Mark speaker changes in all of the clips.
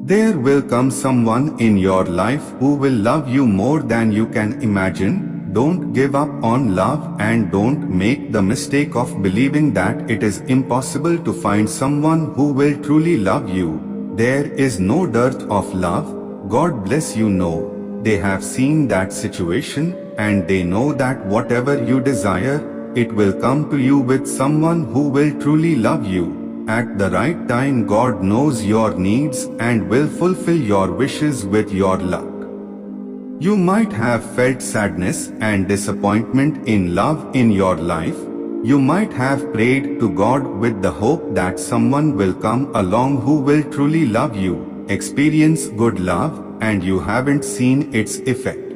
Speaker 1: There will come someone in your life who will love you more than you can imagine. Don't give up on love and don't make the mistake of believing that it is impossible to find someone who will truly love you. There is no dearth of love. God bless you. No. They have seen that situation and they know that whatever you desire, it will come to you with someone who will truly love you. At the right time, God knows your needs and will fulfill your wishes with your luck. You might have felt sadness and disappointment in love in your life. You might have prayed to God with the hope that someone will come along who will truly love you, experience good love, and you haven't seen its effect.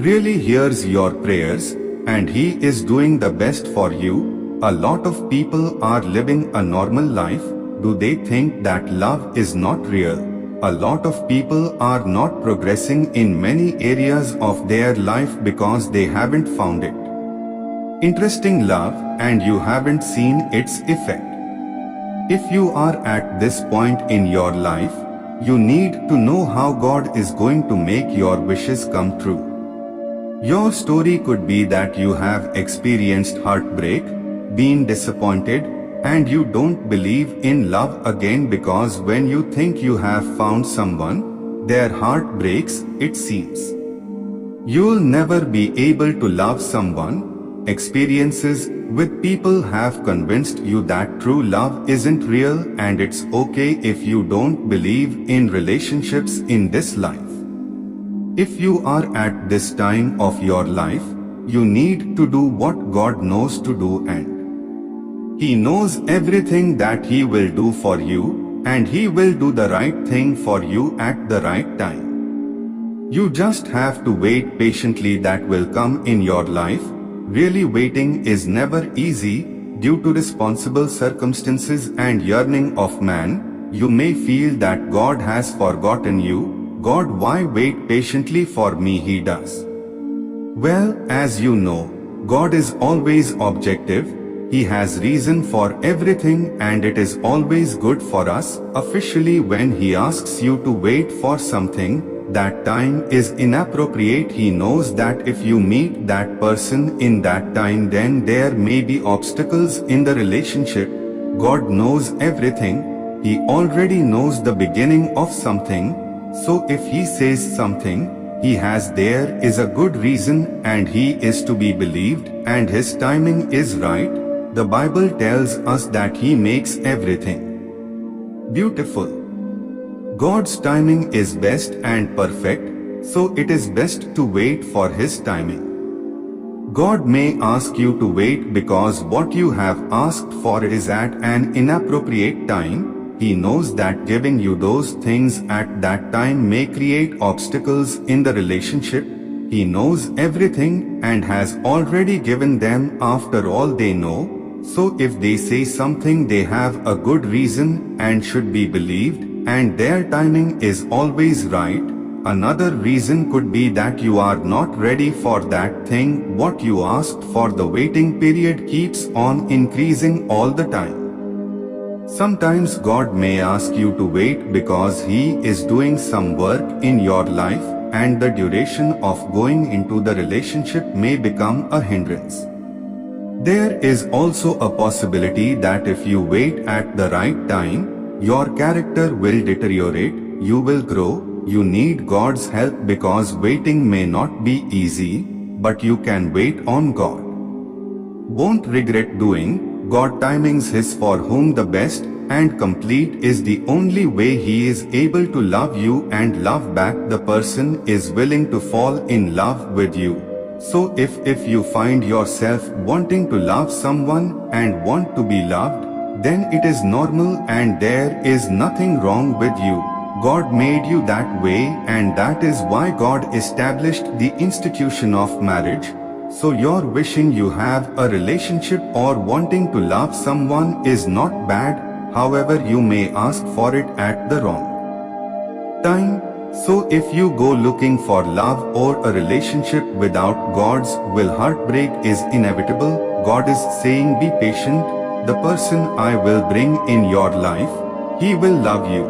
Speaker 1: Really hears your prayers, and He is doing the best for you. A lot of people are living a normal life. Do they think that love is not real? A lot of people are not progressing in many areas of their life because they haven't found it. Interesting love, and you haven't seen its effect. If you are at this point in your life, you need to know how God is going to make your wishes come true. Your story could be that you have experienced heartbreak, been disappointed, and you don't believe in love again because when you think you have found someone, their heart breaks, it seems. You'll never be able to love someone. Experiences with people have convinced you that true love isn't real, and it's okay if you don't believe in relationships in this life. If you are at this time of your life, you need to do what God knows to do, and He knows everything that He will do for you, and He will do the right thing for you at the right time. You just have to wait patiently. That will come in your life. Really, waiting is never easy due to responsible circumstances and yearning of man. You may feel that God has forgotten you. God, why wait patiently for me? He does. Well, as you know, God is always objective. He has reason for everything, and it is always good for us. Officially, when He asks you to wait for something, that time is inappropriate. He knows that if you meet that person in that time, then there may be obstacles in the relationship. God knows everything. He already knows the beginning of something. So if He says something, there is a good reason, and He is to be believed, and His timing is right. The Bible tells us that He makes everything beautiful. God's timing is best and perfect, so it is best to wait for His timing. God may ask you to wait because what you have asked for is at an inappropriate time. He knows that giving you those things at that time may create obstacles in the relationship. He knows everything and has already given them. After all, they know. So if they say something, they have a good reason and should be believed, and their timing is always right. Another reason could be that you are not ready for that thing. What you asked for, the waiting period keeps on increasing all the time. Sometimes God may ask you to wait because He is doing some work in your life, and the duration of going into the relationship may become a hindrance. There is also a possibility that if you wait at the right time, your character will deteriorate, you will grow. You need God's help because waiting may not be easy, but you can wait on God. Won't regret doing. God timings His for whom the best and complete is the only way. He is able to love you and love back. The person is willing to fall in love with you. So if you find yourself wanting to love someone and want to be loved, then it is normal and there is nothing wrong with you. God made you that way, and that is why God established the institution of marriage. So your wishing you have a relationship or wanting to love someone is not bad. However, you may ask for it at the wrong time. So if you go looking for love or a relationship without God's will, heartbreak is inevitable. God is saying, be patient. The person I will bring in your life, he will love you.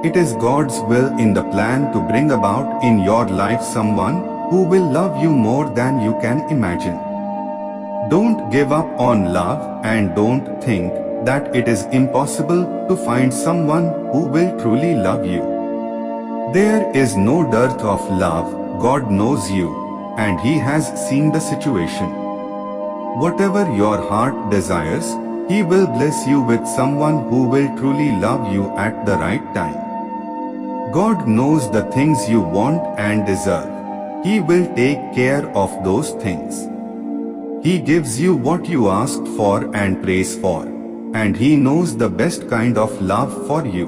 Speaker 1: It is God's will in the plan to bring about in your life someone who will love you more than you can imagine. Don't give up on love and don't think that it is impossible to find someone who will truly love you. There is no dearth of love. God knows you, and He has seen the situation. Whatever your heart desires, He will bless you with someone who will truly love you at the right time. God knows the things you want and deserve. He will take care of those things. He gives you what you asked for and prays for, and He knows the best kind of love for you.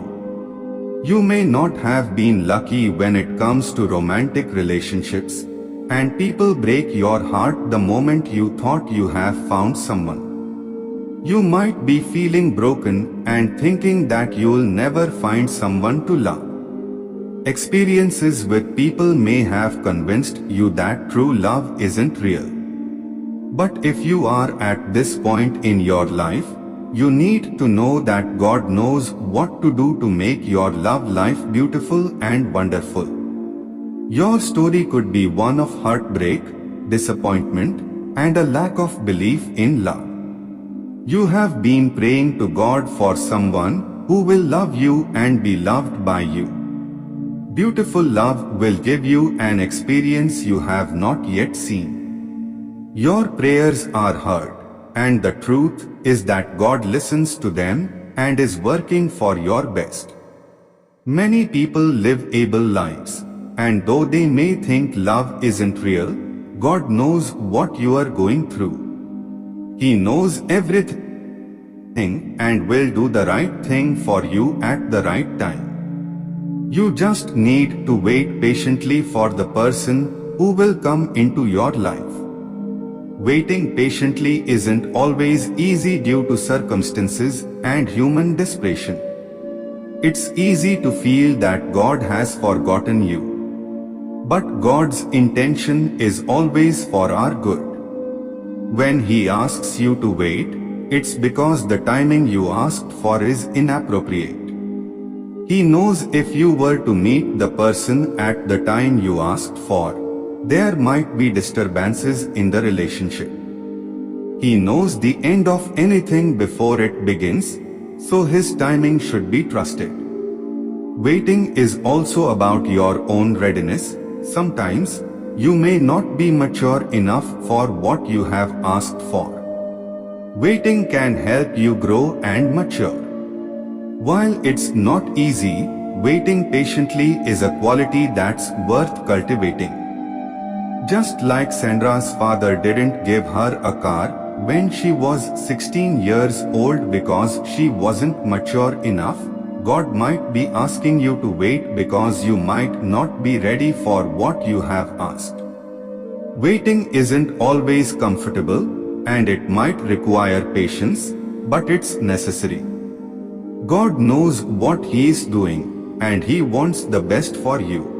Speaker 1: You may not have been lucky when it comes to romantic relationships, and people break your heart the moment you thought you have found someone. You might be feeling broken and thinking that you'll never find someone to love. Experiences with people may have convinced you that true love isn't real. But if you are at this point in your life, you need to know that God knows what to do to make your love life beautiful and wonderful. Your story could be one of heartbreak, disappointment, and a lack of belief in love. You have been praying to God for someone who will love you and be loved by you. Beautiful love will give you an experience you have not yet seen. Your prayers are heard, and the truth is that God listens to them and is working for your best. Many people live able lives, and though they may think love isn't real, God knows what you are going through. He knows everything and will do the right thing for you at the right time. You just need to wait patiently for the person who will come into your life. Waiting patiently isn't always easy due to circumstances and human desperation. It's easy to feel that God has forgotten you. But God's intention is always for our good. When He asks you to wait, it's because the timing you asked for is inappropriate. He knows if you were to meet the person at the time you asked for, there might be disturbances in the relationship. He knows the end of anything before it begins, so His timing should be trusted. Waiting is also about your own readiness. Sometimes, you may not be mature enough for what you have asked for. Waiting can help you grow and mature. While it's not easy, waiting patiently is a quality that's worth cultivating. Just like Sandra's father didn't give her a car when she was 16 years old because she wasn't mature enough, God might be asking you to wait because you might not be ready for what you have asked. Waiting isn't always comfortable, and it might require patience, but it's necessary. God knows what He is doing, and He wants the best for you.